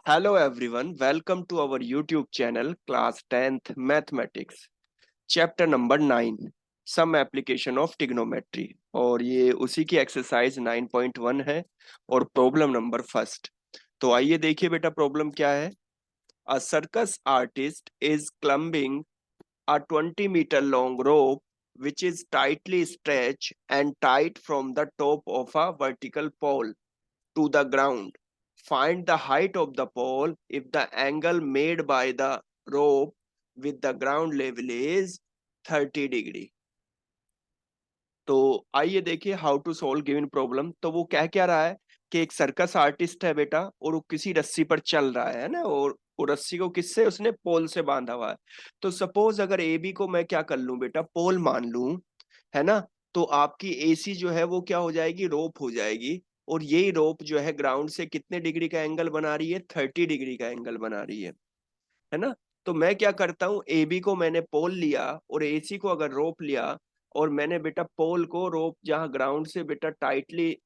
Hello everyone, welcome to our YouTube channel, Class 10th Mathematics, Chapter number 9, Some Application of Trigonometry। और ये उसी की exercise 9.1 है और प्रॉब्लम नंबर फर्स्ट। तो आइए देखिए बेटा प्रॉब्लम क्या है। A circus artist is climbing a 20-meter long rope which is tightly stretched and tied from the top of a vertical pole to the ground. Find the height of the pole if the angle made by the rope with the ground level is 30 degree. तो आइए देखिए how to solve given problem. तो वो कह क्या रहा है कि एक सर्कस आर्टिस्ट है बेटा और वो किसी रस्सी पर चल रहा है ना, और वो रस्सी को किससे उसने पोल से बांधा हुआ है। तो सपोज अगर ए बी को मैं क्या कर लूं बेटा, पोल मान लूं, है ना। तो आपकी एसी जो है वो क्या हो जाएगी, रोप हो जाएगी। और यही रोप जो है ग्राउंड से कितने डिग्री का एंगल बना रही है, 30 डिग्री का एंगल बना रही है ना। तो मैं क्या करता हूँ, ए बी को मैंने पोल लिया और एसी को अगर रोप लिया, और मैंने बेटा पोल को रोप जहां ग्राउंड से बेटा टाइटली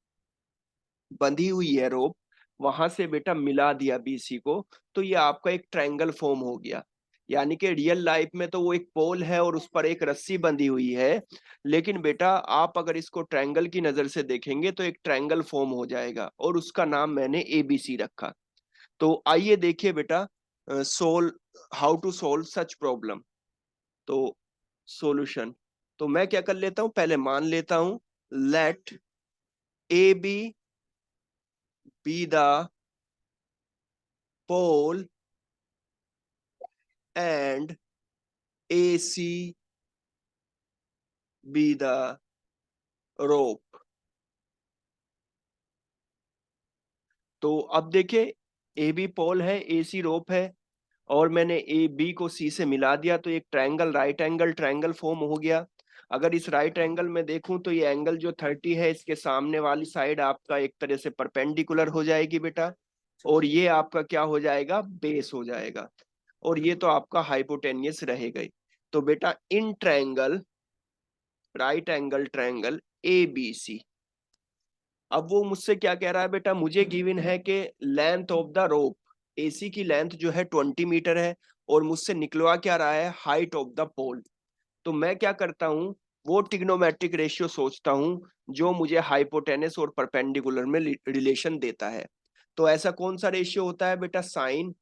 बंधी हुई है रोप, वहां से बेटा मिला दिया बीसी को। तो ये आपका एक ट्रायंगल फॉर्म हो गया। यानी कि रियल लाइफ में तो वो एक पोल है और उस पर एक रस्सी बंधी हुई है, लेकिन बेटा आप अगर इसको ट्रायंगल की नजर से देखेंगे तो एक ट्रायंगल फॉर्म हो जाएगा, और उसका नाम मैंने एबीसी रखा। तो आइए देखिए बेटा, solve how to solve such problem. तो सॉल्यूशन, तो मैं क्या कर लेता हूं, पहले मान लेता हूं let A B the pole and A C B the rope. तो अब देखिए, ए बी पोल है, ए सी रोप है, और मैंने ए बी को सी से मिला दिया तो एक triangle, right angle triangle form हो गया। अगर इस राइट एंगल में देखूं तो ये एंगल जो 30 है, इसके सामने वाली साइड आपका एक तरह से परपेंडिकुलर हो जाएगी बेटा, और ये आपका क्या हो जाएगा, बेस हो जाएगा, और ये तो आपका हाइपोटेनियस रहेगा ही। तो बेटा in triangle, right angle triangle A B C. अब वो मुझसे क्या कह रहा है बेटा, मुझे गिवन है कि length of the rope, AC की लेंथ जो है 20 मीटर है, और मुझसे निकलवा क्या रहा है, हाइट ऑफ द पोल। तो मैं क्या करता हूँ, वो ट्रिग्नोमेट्रिक रेशियो सोचता हूँ जो मुझे हाइपोटेनस और परपेंडिकुलर में रिलेशन देता है। तो ऐसा कौन सा रेशियो होता है बेटा, साइन,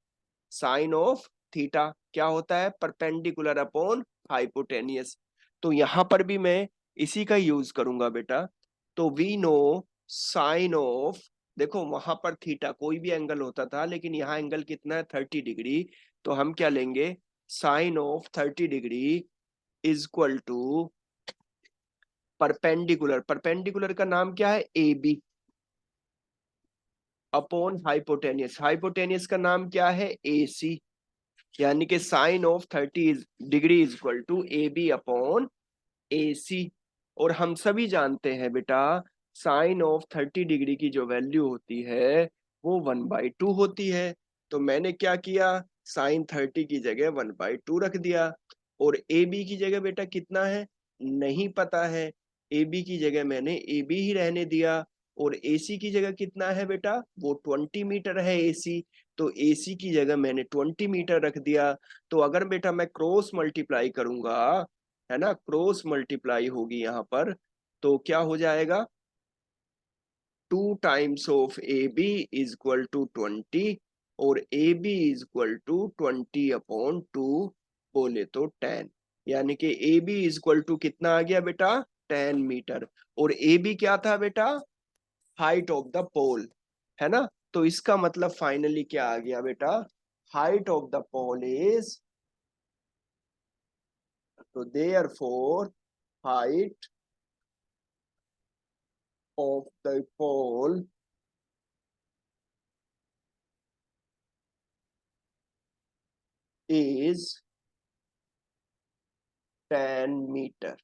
साइन ऑफ थीटा क्या होता है, परपेंडिकुलर अपॉन हाइपोटेनियस। तो यहां पर भी मैं इसी का यूज करूंगा बेटा। तो वी नो साइन ऑफ, देखो वहां पर थीटा कोई भी एंगल होता था, लेकिन यहाँ एंगल कितना है, 30 डिग्री। तो हम क्या लेंगे, sine of 30 degree is equal to perpendicular, perpendicular का नाम क्या है, A B, upon hypotenuse, hypotenuse का नाम क्या है, ए सी। यानी कि sine of 30 degree is equal to A B upon A C. और हम सभी जानते हैं बेटा, साइन ऑफ 30 डिग्री की जो वैल्यू होती है वो 1/2 होती है। तो मैंने क्या किया, साइन 30 की जगह 1/2 रख दिया, और ए बी की जगह बेटा कितना है, नहीं पता है, ए बी की जगह मैंने ए बी ही रहने दिया। और एसी की जगह कितना है बेटा, वो 20 मीटर है एसी, तो एसी की जगह मैंने 20 मीटर रख दिया। तो अगर बेटा मैं क्रॉस मल्टीप्लाई करूंगा, है ना, क्रॉस मल्टीप्लाई होगी यहाँ पर, तो क्या हो जाएगा, 2 times of A B is equal to 20, और A B is equal to 20/2, बोले तो 10। यानी कि A B is equal to कितना आ गया बेटा, 10 मीटर। और ए बी क्या था बेटा, हाइट ऑफ द पोल, है ना। तो इसका मतलब फाइनली क्या आ गया बेटा, height of the pole is, तो therefore height of the pole is 10 metre.